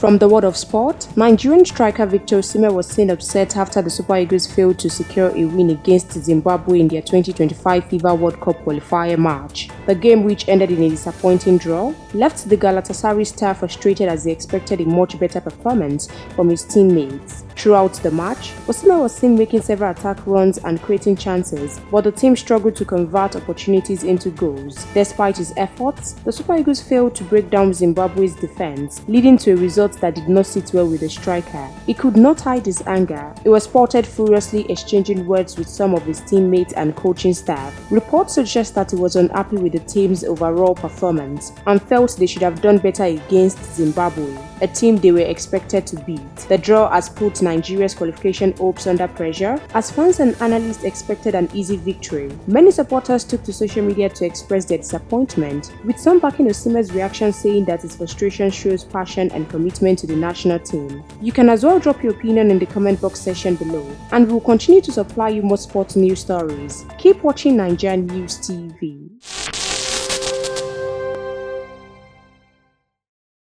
From the world of sport, Nigerian striker Victor Osimhen was seen upset after the Super Eagles failed to secure a win against Zimbabwe in their 2025 FIFA World Cup qualifier match. The game, which ended in a disappointing draw, left the Galatasaray star frustrated as they expected a much better performance from his teammates. Throughout the match, Osimhen was seen making several attack runs and creating chances, but the team struggled to convert opportunities into goals. Despite his efforts, the Super Eagles failed to break down Zimbabwe's defense, leading to a result that did not sit well with the striker. He could not hide his anger. He was spotted furiously exchanging words with some of his teammates and coaching staff. Reports suggest that he was unhappy with the team's overall performance and felt they should have done better against Zimbabwe, a team they were expected to beat. The draw has put Nigeria's qualification hopes under pressure, as fans and analysts expected an easy victory. Many supporters took to social media to express their disappointment, with some backing Osimhen's reaction, saying that his frustration shows passion and commitment to the national team. You can as well drop your opinion in the comment box section below, and we will continue to supply you more sports news stories. Keep watching NaijaNews TV.